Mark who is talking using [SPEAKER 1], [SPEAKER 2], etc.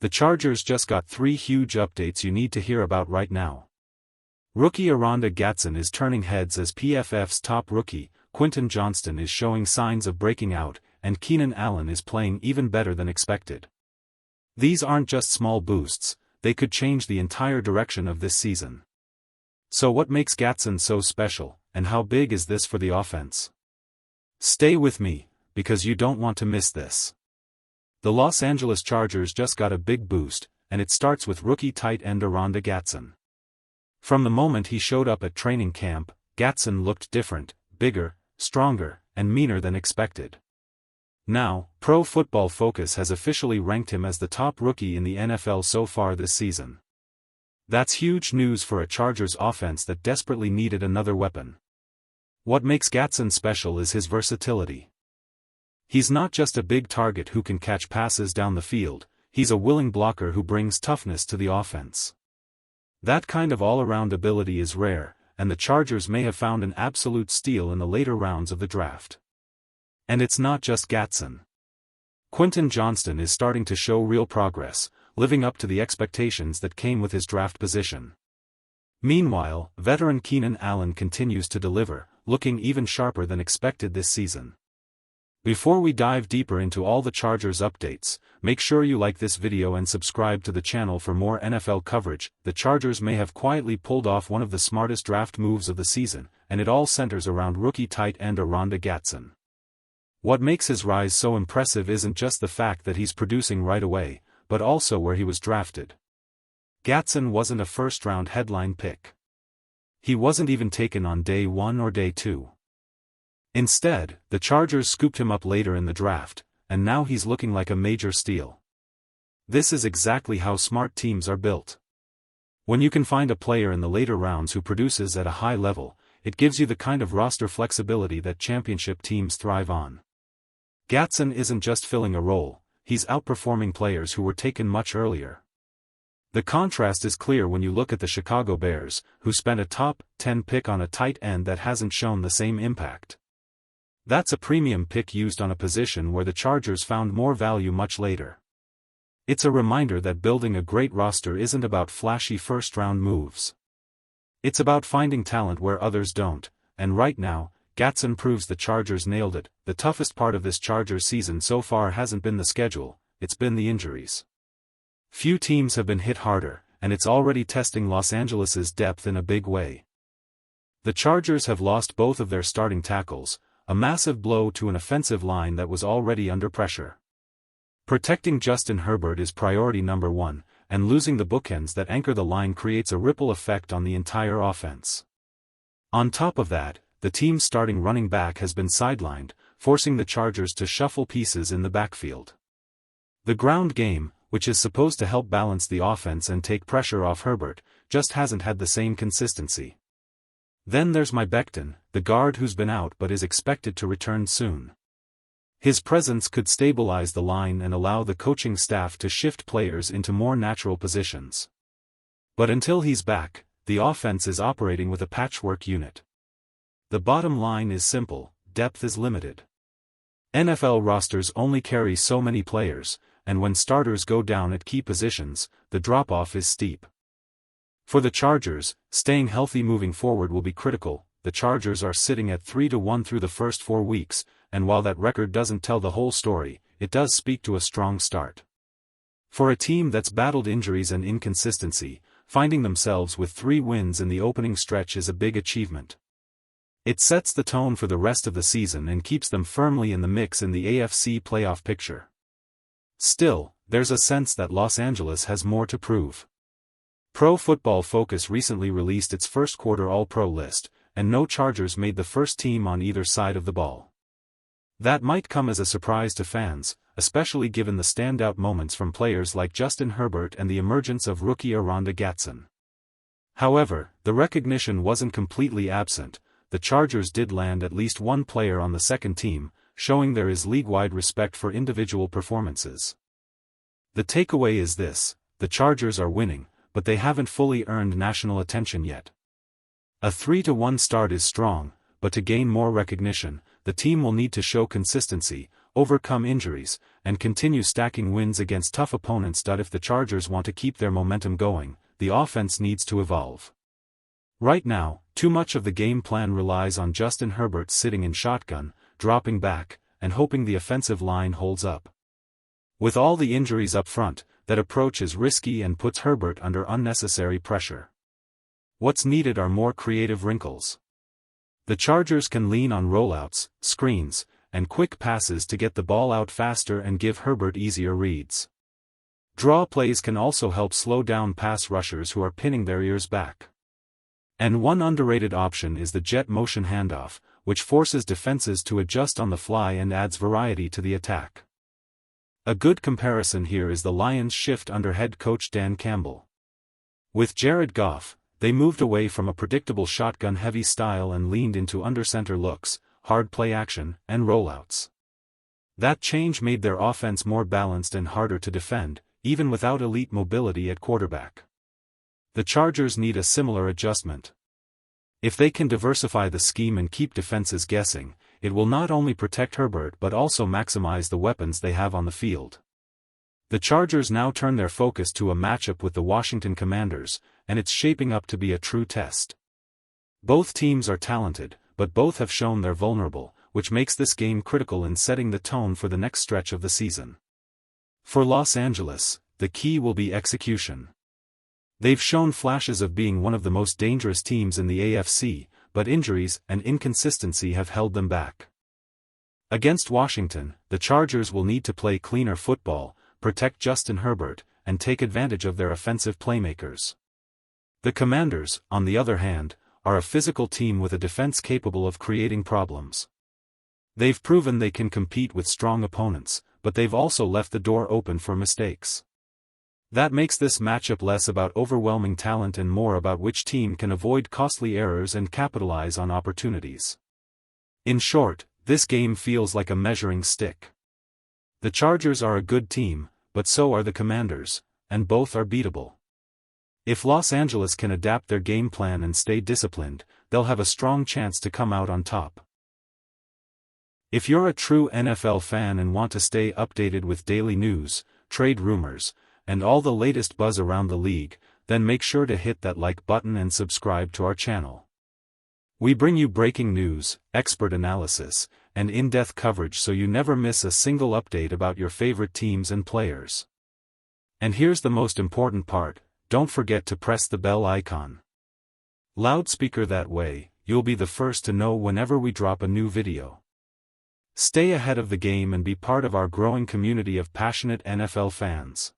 [SPEAKER 1] The Chargers just got 3 huge updates you need to hear about right now. Rookie Oronda Gadsden is turning heads as PFF's top rookie. Quentin Johnston is showing signs of breaking out, and Keenan Allen is playing even better than expected. These aren't just small boosts, they could change the entire direction of this season. So what makes Gadsden so special, and how big is this for the offense? Stay with me, because you don't want to miss this. The Los Angeles Chargers just got a big boost, and it starts with rookie tight end Oronda Gadsden. From the moment he showed up at training camp, Gadsden looked different, bigger, stronger, and meaner than expected. Now, Pro Football Focus has officially ranked him as the top rookie in the NFL so far this season. That's huge news for a Chargers offense that desperately needed another weapon. What makes Gadsden special is his versatility. He's not just a big target who can catch passes down the field, he's a willing blocker who brings toughness to the offense. That kind of all-around ability is rare, and the Chargers may have found an absolute steal in the later rounds of the draft. And it's not just Gadsden. Quentin Johnston is starting to show real progress, living up to the expectations that came with his draft position. Meanwhile, veteran Keenan Allen continues to deliver, looking even sharper than expected this season. Before we dive deeper into all the Chargers updates, make sure you like this video and subscribe to the channel for more NFL coverage. The Chargers may have quietly pulled off one of the smartest draft moves of the season, and it all centers around rookie tight end Oronda Gadsden. What makes his rise so impressive isn't just the fact that he's producing right away, but also where he was drafted. Gadsden wasn't a first-round headline pick. He wasn't even taken on day 1 or day 2. Instead, the Chargers scooped him up later in the draft, and now he's looking like a major steal. This is exactly how smart teams are built. When you can find a player in the later rounds who produces at a high level, it gives you the kind of roster flexibility that championship teams thrive on. Gadsden isn't just filling a role, he's outperforming players who were taken much earlier. The contrast is clear when you look at the Chicago Bears, who spent a top 10 pick on a tight end that hasn't shown the same impact. That's a premium pick used on a position where the Chargers found more value much later. It's a reminder that building a great roster isn't about flashy first-round moves. It's about finding talent where others don't, and right now, Gadsden proves the Chargers nailed it. The toughest part of this Chargers season so far hasn't been the schedule, it's been the injuries. Few teams have been hit harder, and it's already testing Los Angeles's depth in a big way. The Chargers have lost both of their starting tackles, a massive blow to an offensive line that was already under pressure. Protecting Justin Herbert is priority number 1, and losing the bookends that anchor the line creates a ripple effect on the entire offense. On top of that, the team's starting running back has been sidelined, forcing the Chargers to shuffle pieces in the backfield. The ground game, which is supposed to help balance the offense and take pressure off Herbert, just hasn't had the same consistency. Then there's Mekhi Becton, the guard who's been out but is expected to return soon. His presence could stabilize the line and allow the coaching staff to shift players into more natural positions. But until he's back, the offense is operating with a patchwork unit. The bottom line is simple: depth is limited. NFL rosters only carry so many players, and when starters go down at key positions, the drop-off is steep. For the Chargers, staying healthy moving forward will be critical. The Chargers are sitting at 3-1 through the first 4 weeks, and while that record doesn't tell the whole story, it does speak to a strong start. For a team that's battled injuries and inconsistency, finding themselves with 3 wins in the opening stretch is a big achievement. It sets the tone for the rest of the season and keeps them firmly in the mix in the AFC playoff picture. Still, there's a sense that Los Angeles has more to prove. Pro Football Focus recently released its first quarter All-Pro list, and no Chargers made the first team on either side of the ball. That might come as a surprise to fans, especially given the standout moments from players like Justin Herbert and the emergence of rookie Oronda Gadsden. However, the recognition wasn't completely absent. The Chargers did land at least one player on the second team, showing there is league-wide respect for individual performances. The takeaway is this: the Chargers are winning, but they haven't fully earned national attention yet. A 3-1 start is strong, but to gain more recognition, the team will need to show consistency, overcome injuries, and continue stacking wins against tough opponents. If the Chargers want to keep their momentum going, the offense needs to evolve. Right now, too much of the game plan relies on Justin Herbert sitting in shotgun, dropping back, and hoping the offensive line holds up. With all the injuries up front, that approach is risky and puts Herbert under unnecessary pressure. What's needed are more creative wrinkles. The Chargers can lean on rollouts, screens, and quick passes to get the ball out faster and give Herbert easier reads. Draw plays can also help slow down pass rushers who are pinning their ears back. And one underrated option is the jet motion handoff, which forces defenses to adjust on the fly and adds variety to the attack. A good comparison here is the Lions' shift under head coach Dan Campbell. With Jared Goff, they moved away from a predictable shotgun-heavy style and leaned into under-center looks, hard play action, and rollouts. That change made their offense more balanced and harder to defend, even without elite mobility at quarterback. The Chargers need a similar adjustment. If they can diversify the scheme and keep defenses guessing, it will not only protect Herbert but also maximize the weapons they have on the field. The Chargers now turn their focus to a matchup with the Washington Commanders, and it's shaping up to be a true test. Both teams are talented, but both have shown they're vulnerable, which makes this game critical in setting the tone for the next stretch of the season. For Los Angeles, the key will be execution. They've shown flashes of being one of the most dangerous teams in the AFC, but injuries and inconsistency have held them back. Against Washington, the Chargers will need to play cleaner football, protect Justin Herbert, and take advantage of their offensive playmakers. The Commanders, on the other hand, are a physical team with a defense capable of creating problems. They've proven they can compete with strong opponents, but they've also left the door open for mistakes. That makes this matchup less about overwhelming talent and more about which team can avoid costly errors and capitalize on opportunities. In short, this game feels like a measuring stick. The Chargers are a good team, but so are the Commanders, and both are beatable. If Los Angeles can adapt their game plan and stay disciplined, they'll have a strong chance to come out on top. If you're a true NFL fan and want to stay updated with daily news, trade rumors, and all the latest buzz around the league, then make sure to hit that like button and subscribe to our channel. We bring you breaking news, expert analysis, and in-depth coverage so you never miss a single update about your favorite teams and players. And here's the most important part, don't forget to press the bell icon. Loudspeaker that way, you'll be the first to know whenever we drop a new video. Stay ahead of the game and be part of our growing community of passionate NFL fans.